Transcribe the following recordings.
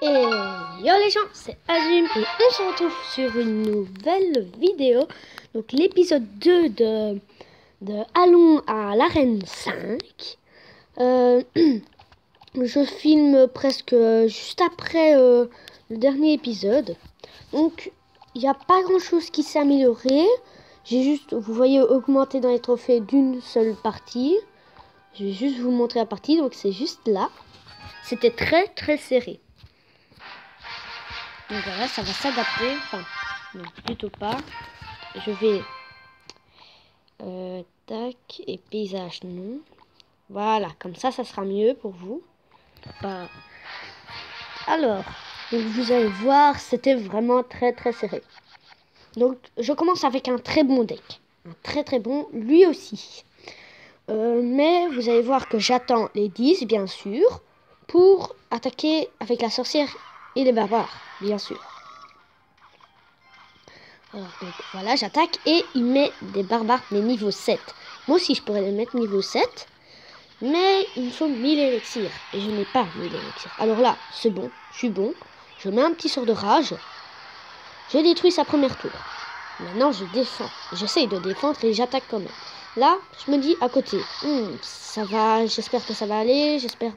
Et yo les gens, c'est Azum et on se retrouve sur une nouvelle vidéo. Donc l'épisode 2 de Allons à l'arène 5. Je filme presque juste après le dernier épisode. Donc il n'y a pas grand chose qui s'est amélioré. J'ai juste, vous voyez, augmenté dans les trophées d'une seule partie. Je vais juste vous montrer la partie, donc c'est juste là. C'était très serré. Donc voilà, ça va s'adapter. Enfin, non, plutôt pas. Je vais... tac, et paysage, non. Voilà, comme ça sera mieux pour vous. Bah. Alors, donc vous allez voir, c'était vraiment très serré. Donc, je commence avec un très bon deck. Un très bon, lui aussi. Mais vous allez voir que j'attends les 10, bien sûr, pour attaquer avec la sorcière et les barbares, bien sûr. Alors, donc voilà, j'attaque et il met des barbares, mais niveau 7. Moi aussi, je pourrais les mettre niveau 7, mais il me faut 1000 élixirs et je n'ai pas 1000 élixirs. Alors là, c'est bon, je suis bon. Je mets un petit sort de rage. Je détruis sa première tour. Maintenant, je défends. J'essaye de défendre et j'attaque quand même. Là, je me dis à côté, ça va, j'espère que ça va aller, j'espère.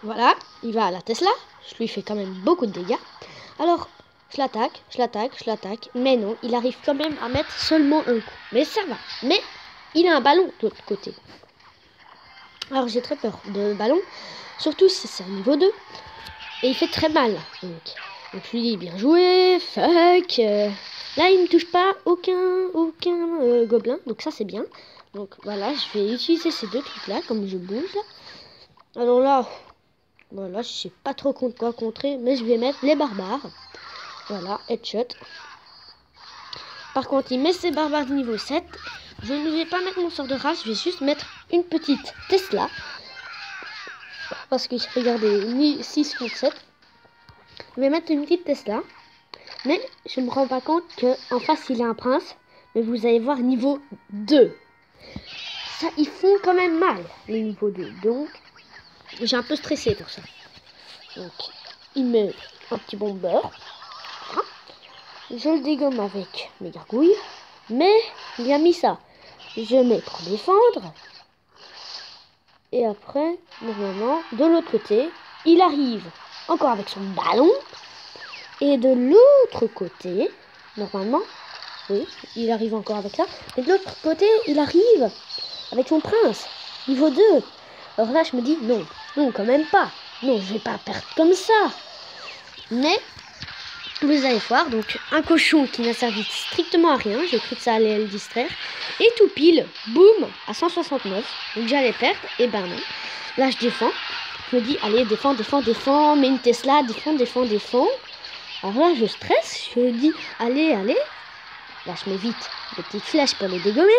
Voilà, il va à la Tesla, je lui fais quand même beaucoup de dégâts. Alors, je l'attaque, mais non, il arrive quand même à mettre seulement un coup. Mais ça va, mais il a un ballon de l'autre côté. Alors j'ai très peur de ballon, surtout si c'est un niveau 2. Et il fait très mal, donc je lui dis bien joué, fuck. Là il ne touche pas aucun gobelin, donc ça c'est bien. Donc voilà, je vais utiliser ces deux trucs là, comme je bouge là. Alors là, voilà, je sais pas trop contre quoi contrer, mais je vais mettre les barbares. Voilà, headshot. Par contre, il met ses barbares de niveau 7. Je ne vais pas mettre mon sort de rage, je vais juste mettre une petite Tesla. Parce que regardez, 6 contre 7. Je vais mettre une petite Tesla. Mais je me rends pas compte qu'en face, il a un prince. Mais vous allez voir niveau 2. Ça, ils font quand même mal, les niveaux 2. Donc, j'ai un peu stressé pour ça. Donc, il met un petit bomber. Je le dégomme avec mes gargouilles. Mais il a mis ça. Je mets pour défendre. Et après, normalement, de l'autre côté, il arrive encore avec son ballon. Et de l'autre côté, normalement, oui, il arrive encore avec ça. Et de l'autre côté, il arrive avec son prince, niveau 2. Alors là, je me dis, non, quand même pas. Non, je vais pas perdre comme ça. Mais, vous allez voir, donc, un cochon qui n'a servi strictement à rien. J'ai cru que ça allait le distraire. Et tout pile, boum, à 169. Donc j'allais perdre, et ben non. Là, je défends. Je me dis, allez, défends. Mets une Tesla, défends. Alors là, je stresse. Je dis, allez. Là, je mets vite des petites flèches pour les dégommer.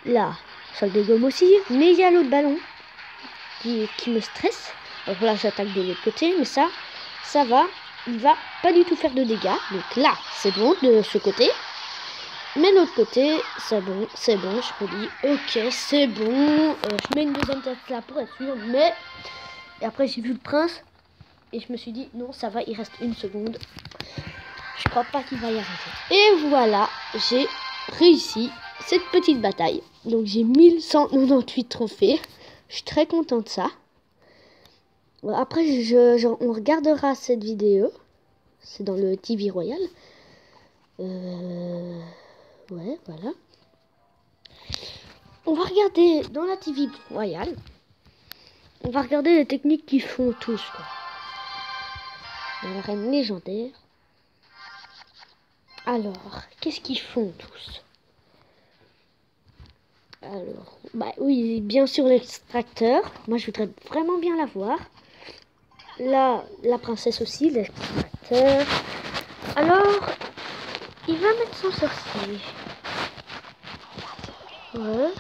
Là, ça le dégomme aussi. Mais il y a l'autre ballon qui me stresse. Alors là, j'attaque de l'autre côté. Mais ça va. Il va pas du tout faire de dégâts. Donc là, c'est bon de ce côté. Mais l'autre côté, c'est bon. Je me dis, ok, c'est bon. Je mets une deuxième tête là pour être sûr. Mais, et après, j'ai vu le prince. Et je me suis dit, non, ça va, il reste une seconde. Je crois pas qu'il va y arriver. Et voilà, j'ai réussi cette petite bataille. Donc j'ai 1198 trophées. Je suis très content de ça. Après, on regardera cette vidéo. C'est dans le TV Royal. Ouais, voilà. On va regarder dans la TV Royal. On va regarder les techniques qu'ils font tous, quoi. Dans l'arène légendaire. Alors, qu'est-ce qu'ils font tous? Alors, bah oui, bien sûr l'extracteur. Moi, je voudrais vraiment bien l'avoir. Là, la princesse aussi, l'extracteur. Alors, il va mettre son sorcier. Ouais.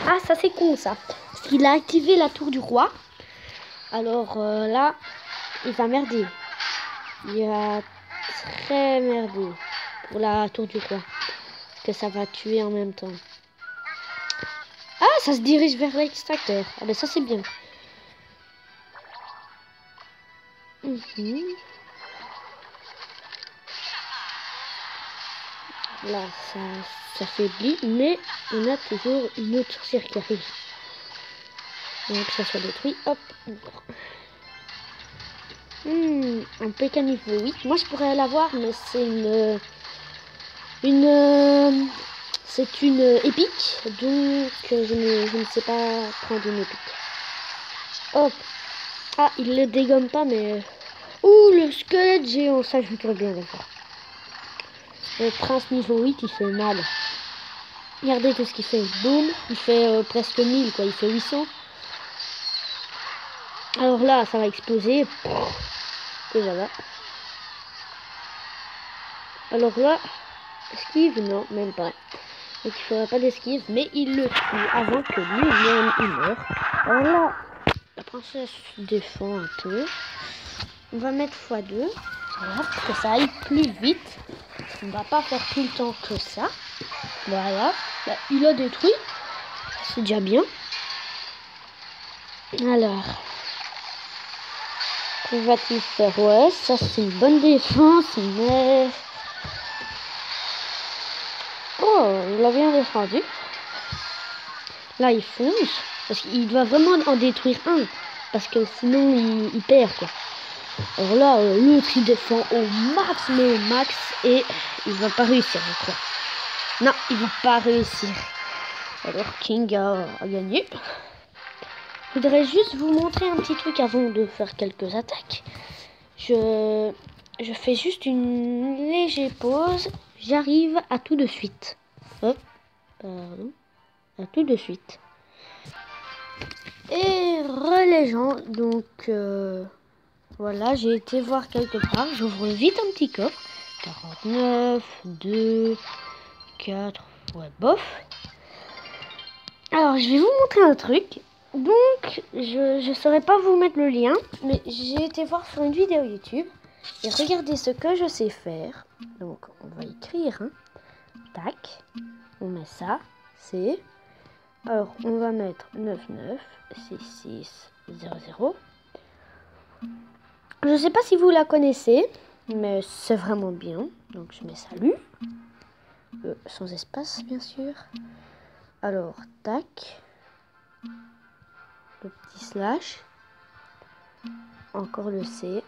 Ah, ça c'est con ça. Parce qu'il a activé la tour du roi. Alors là, il va merder. Il va très merder pour la tour du roi. Parce que ça va tuer en même temps. Ah, ça se dirige vers l'extracteur. Ah ben ça c'est bien. Là, ça faiblit, mais on a toujours une autre sorcière qui arrive. Donc ça soit détruit, hop, un PK niveau 8. Moi je pourrais l'avoir, mais c'est c'est une épique, donc je ne sais pas prendre une épique. Hop. Ah, il le dégomme pas, mais... Ouh, le squelette géant, ça je voudrais bien le voir. Le prince niveau 8, il fait mal. Regardez tout ce qu'il fait. Boum, il fait presque 1000, quoi. Il fait 800. Alors là, ça va exploser. Et voilà. Alors là, esquive, non, même pas. Donc il faudra pas d'esquive, mais il le tue avant que lui-même il meure. Alors là, la princesse défend un peu. On va mettre x2. Voilà, pour que ça aille plus vite. On va pas faire tout le temps que ça. Voilà. Bah, il a détruit. C'est déjà bien. Alors. Que va-t-il faire? Ouais, ça c'est une bonne défense, mais... Oh, il a bien défendu. Là, il fonce. Parce qu'il doit vraiment en détruire un. Parce que sinon, il perd, quoi. Alors là, l'autre, il défend au max, mais au max. Et il va pas réussir, je crois. Non, il va pas réussir. Alors, King a gagné. Je voudrais juste vous montrer un petit truc avant de faire quelques attaques. Je fais juste une légère pause. J'arrive à tout de suite. Hop, pardon. À tout de suite. Et les gens, donc voilà, j'ai été voir quelque part. J'ouvre vite un petit coffre. 49, 2, 4, ouais, bof. Alors, je vais vous montrer un truc. Donc, je saurais pas vous mettre le lien, mais j'ai été voir sur une vidéo YouTube. Et regardez ce que je sais faire. Donc, on va écrire. Hein. Tac. On met ça. C'est... Alors, on va mettre 996600. Je sais pas si vous la connaissez, mais c'est vraiment bien. Donc, je mets salut. Sans espace, bien sûr. Alors, tac. Le petit slash. Encore le C.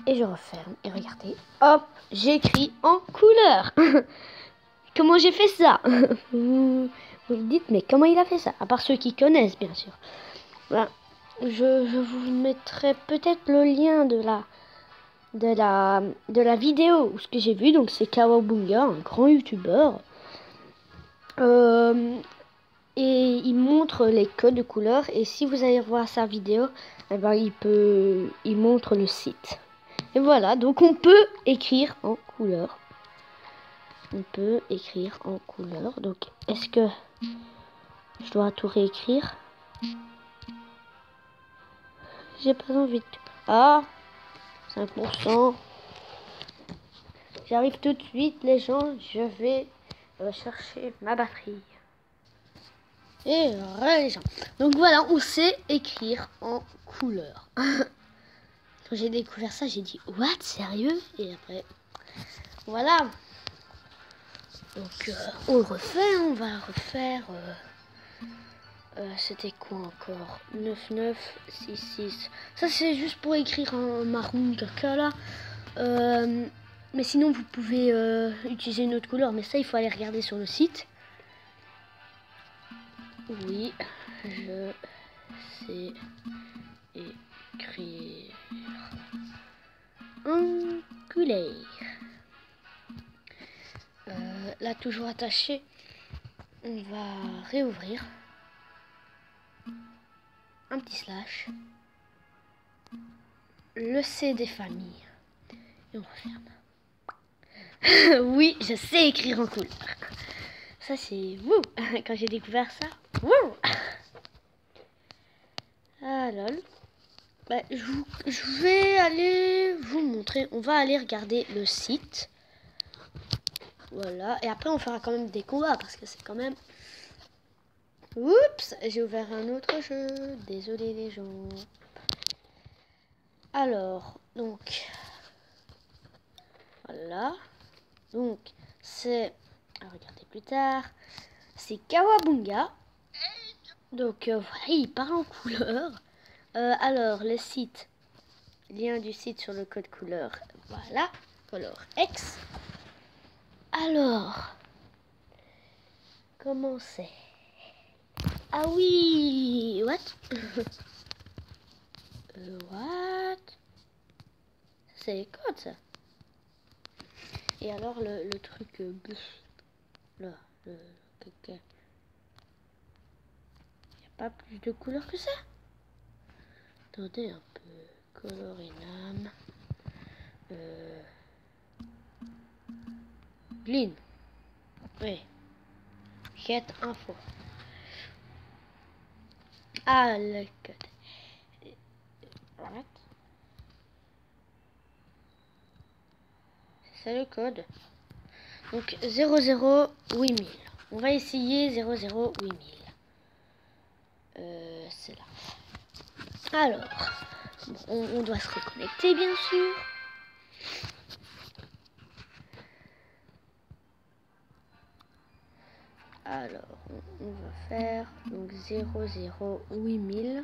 Et je referme. Et regardez. Hop, j'écris en couleur. Comment j'ai fait ça? Vous vous dites, mais comment il a fait ça? À part ceux qui connaissent, bien sûr. Voilà. Je vous mettrai peut-être le lien de la vidéo, ce que j'ai vu. Donc c'est Kawabunga, un grand youtubeur. Et il montre les codes de couleurs. Et si vous allez voir sa vidéo, eh ben, il montre le site. Et voilà, donc on peut écrire en couleur. On peut écrire en couleur. Donc, est-ce que je dois tout réécrire? J'ai pas envie de... Ah, 5%. J'arrive tout de suite, les gens. Je vais chercher ma batterie. Et les gens. Donc voilà, on sait écrire en couleur. Quand j'ai découvert ça, j'ai dit, what, sérieux? Et après, voilà. Donc on refait, on va refaire. C'était quoi encore? 9966. Ça c'est juste pour écrire un marron caca là. Mais sinon vous pouvez utiliser une autre couleur. Mais ça il faut aller regarder sur le site. Oui, je sais écrire en couleur. Là toujours attaché. On va réouvrir. Un petit slash. Le C des familles. Et on referme. Oui, je sais écrire en couleur. Ça c'est vous. Quand j'ai découvert ça. Wouh. Ah lol. Bah, je vais aller vous montrer. On va aller regarder le site. Voilà. Et après on fera quand même des combats. Parce que c'est quand même Oups, j'ai ouvert un autre jeu. Désolé les gens. Alors, donc, voilà. Donc, c'est, à regarder plus tard, c'est Kawabunga. Donc, voilà, il parle en couleur. Alors, le site, lien du site sur le code couleur. Voilà, Color X. Alors, comment c'est? Ah oui, what? What? C'est les codes, ça. Et alors, le truc, là, il n'y a pas plus de couleurs que ça? Attendez un peu. Colorinam. Glin. Oui. Quête info. Ah, le code. What? C'est le code. Donc 008000. On va essayer 008000. C'est là. Alors, bon, on doit se reconnecter bien sûr. Alors, on va faire donc 008000.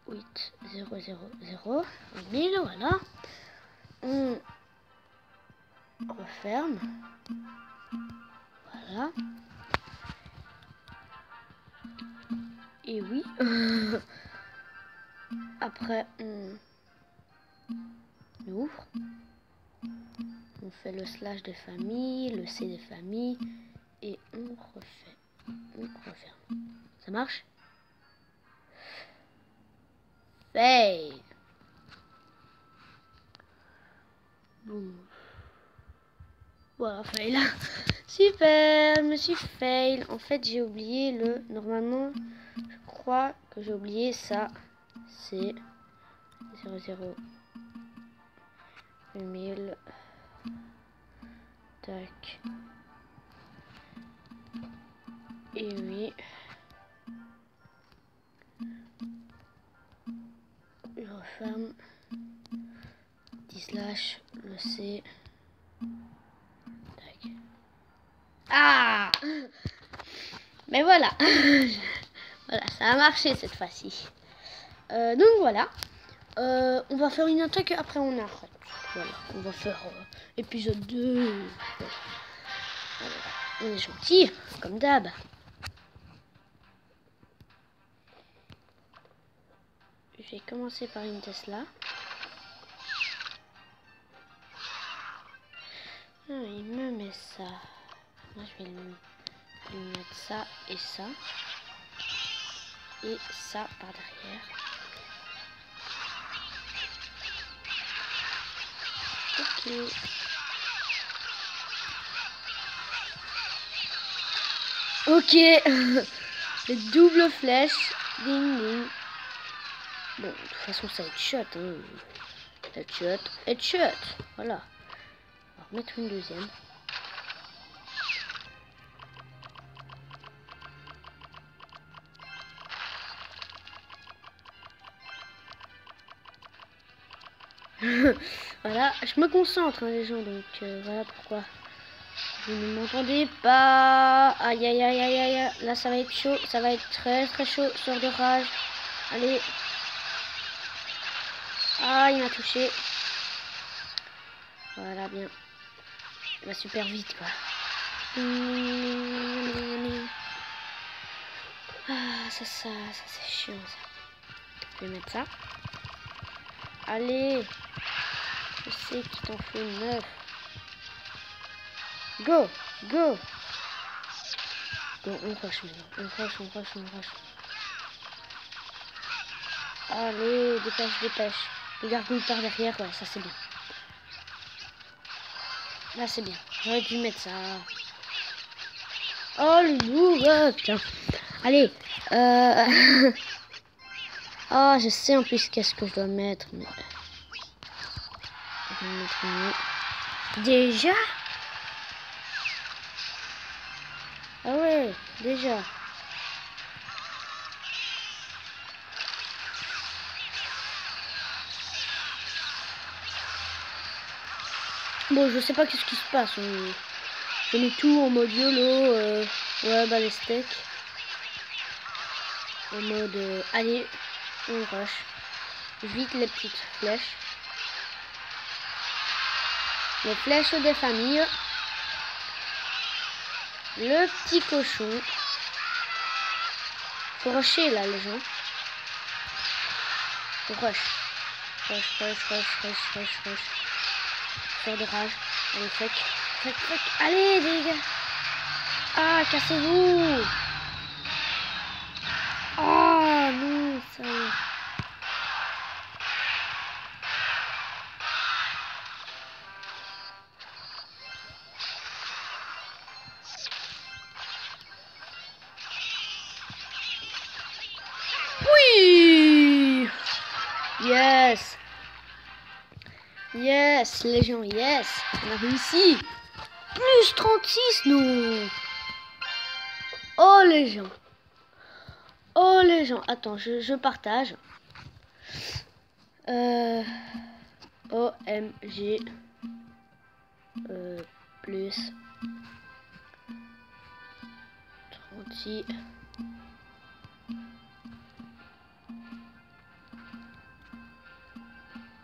008000, voilà. On referme. Voilà. Et oui. Après, on ouvre. On fait le slash des familles, le C des familles. Et on refait. On referme. Ça marche? Fail. Boum. Voilà, fail. Super, je me suis fail. En fait, j'ai oublié le... Normalement, je crois que j'ai oublié ça. C'est 008000. Tac. Et oui. Je referme. 10 / le C. Tac. Ah! Mais voilà. Voilà, ça a marché cette fois-ci. Donc voilà. On va faire une attaque et après on arrête. Voilà, on va faire épisode 2. Voilà. Alors, on est gentil, comme d'hab. Je vais commencer par une Tesla. Ah, il me met ça. Moi, je vais lui mettre ça et ça. Et ça par derrière. Ok. Ok. Les doubles flèches. Ding ding. Bon, de toute façon, ça headshot. Hein. Headshot. Headshot. Voilà. On va remettre une deuxième. Voilà, je me concentre, hein, les gens, donc voilà pourquoi vous ne m'entendez pas. Aïe aïe aïe aïe aïe, là ça va être chaud, ça va être très très chaud, sort de rage. Allez. Ah, il m'a touché. Voilà, bien. Il va super vite, quoi. Ah, ça c'est chiant, ça. Je vais mettre ça. Allez. Je sais qu'il t'en faut 9. Go, go. Bon, on rush maintenant. On rush. Allez, dépêche. Le gargouille par derrière, ouais, ça c'est bien. Là c'est bien. J'aurais dû mettre ça. Oh le loup, putain. Allez, oh, je sais en plus qu'est-ce que je dois mettre, mais... Je vais mettre une... Déjà? Ah ouais, déjà. Bon, je sais pas qu'est-ce qui se passe. Je mets tout en mode YOLO. Ouais, bah les steaks. En mode... allez, on rush. Vite les petites flèches. Les flèches des familles. Le petit cochon. Faut rusher là les gens. Faut rush. Rush. Sors de rage. Allez, fuck. Allez les gars. Ah, cassez-vous. Ah non, ça y est. Oui. Yes. Yes, les gens, yes. On a réussi. Plus 36, non. Oh, les gens. Oh, les gens. Attends, je partage. OMG. Plus 36.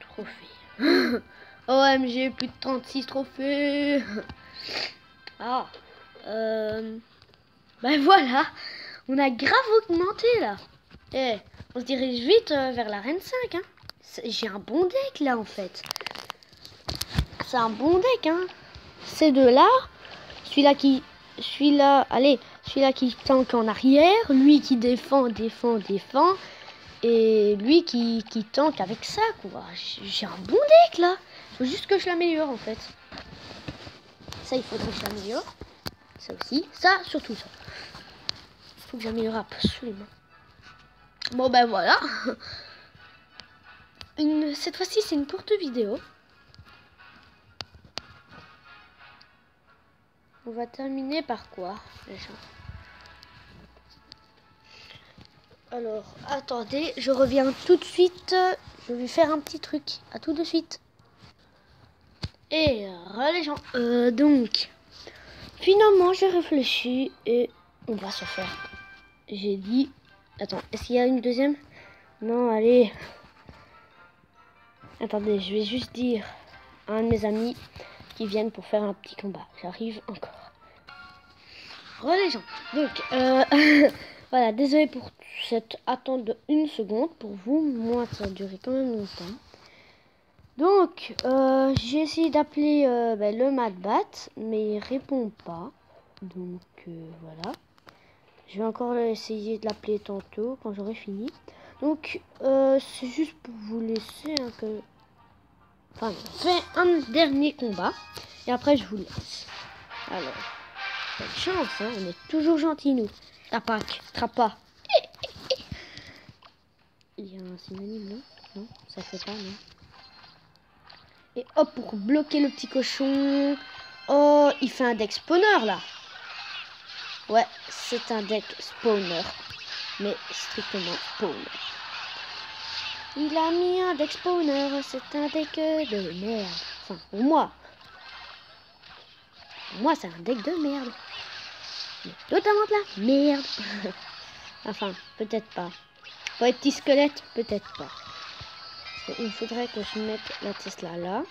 Trophée. OMG, plus de 36 trophées. Ah. Ben voilà. On a grave augmenté là. Eh, on se dirige vite vers l'arène 5. Hein. J'ai un bon deck là en fait. C'est un bon deck. Hein. Ces deux-là. Celui-là qui tank en arrière. Lui qui défend. Et lui qui tank avec ça quoi. J'ai un bon deck là. Faut juste que je l'améliore en fait. Ça il faudrait que je l'améliore. Ça aussi. Ça, surtout ça. Faut que j'améliore absolument. Bon ben voilà. Cette fois-ci c'est une courte vidéo. On va terminer par quoi déjà? Alors attendez, je reviens tout de suite. Je vais faire un petit truc. À tout de suite. Et les gens. Donc finalement j'ai réfléchi et on va se faire. J'ai dit. Attends, est-ce qu'il y a une deuxième? Non, allez. Attendez, je vais juste dire à un de mes amis qui viennent pour faire un petit combat. J'arrive encore. Les gens. Donc, voilà, désolé pour cette attente de 1 seconde. Pour vous, moi, ça a duré quand même longtemps. Donc, j'ai essayé d'appeler le Madbat, mais il répond pas. Donc, voilà. Je vais encore essayer de l'appeler tantôt, quand j'aurai fini. Donc, c'est juste pour vous laisser Enfin, je fais un dernier combat. Et après, je vous laisse. Alors, bonne chance, hein, on est toujours gentils, nous. Trapa. Il y a un synonyme, non? Non, ça fait pas, non. Et hop, pour bloquer le petit cochon. Oh, il fait un deck spawner, là. Ouais, c'est un deck spawner. Mais strictement spawner. Il a mis un deck spawner, c'est un deck de merde. Enfin, pour moi. Pour moi, c'est un deck de merde. Mais totalement de la merde. Enfin, peut-être pas. Pour les petits squelettes, peut-être pas. Il faudrait que je mette la Tesla là.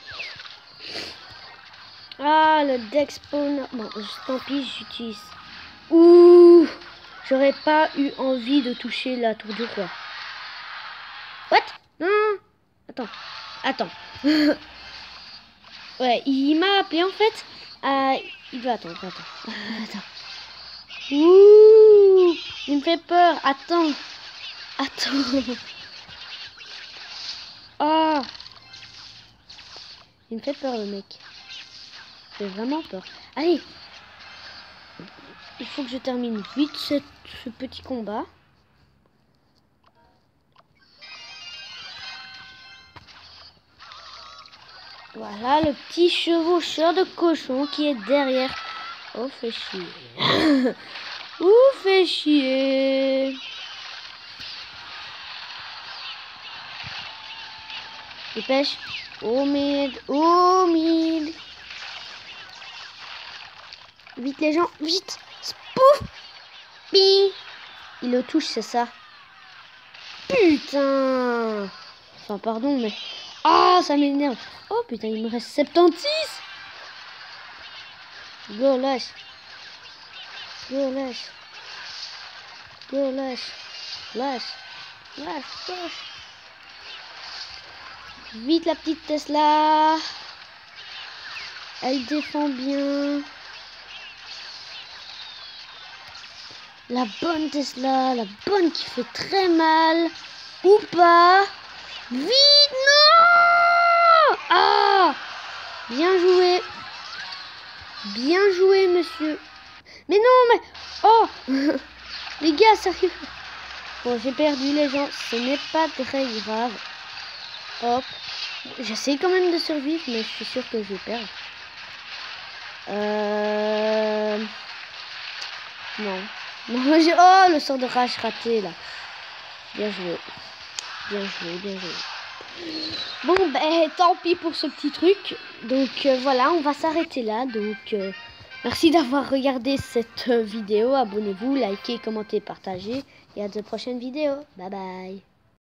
Ah, le deck spawner. Bon, tant pis, j'utilise. Ouh, j'aurais pas eu envie de toucher la tour du roi. What? Non, attends. Ouais, il m'a appelé en fait. Il veut attendre. Attends. Ouh, il me fait peur. Attends. Ah, il me fait peur le mec. Il fait vraiment peur. Allez. Il faut que je termine vite ce petit combat. Voilà le petit chevaucheur de cochon qui est derrière Oh, fait chier. Ouh, fait chier. Dépêche. Oh, mid. Oh, mid. Vite, les gens. Vite. Spouf. Pi. Il le touche, c'est ça. Putain. Enfin, pardon, mais... Ah, ça m'énerve. Oh, putain, il me reste 76. Go, lâche. Go, lâche. Go, lâche. Lâche. Lâche, lâche. Vite, la petite Tesla. Elle défend bien. La bonne Tesla. La bonne qui fait très mal. Ou pas. Vite, non. Ah. Bien joué. Bien joué, monsieur. Mais non, mais... Oh. Les gars, sérieux. Bon, j'ai perdu, les gens. Ce n'est pas très grave. Hop. J'essaie quand même de survivre, mais je suis sûr que je vais perdre. Non. Non, oh, le sort de rage raté, là. Bien joué. Bien joué, bien joué. Bon, ben, tant pis pour ce petit truc. Donc, voilà, on va s'arrêter là. Donc, merci d'avoir regardé cette vidéo. Abonnez-vous, likez, commentez, partagez. Et à de prochaines vidéos. Bye bye.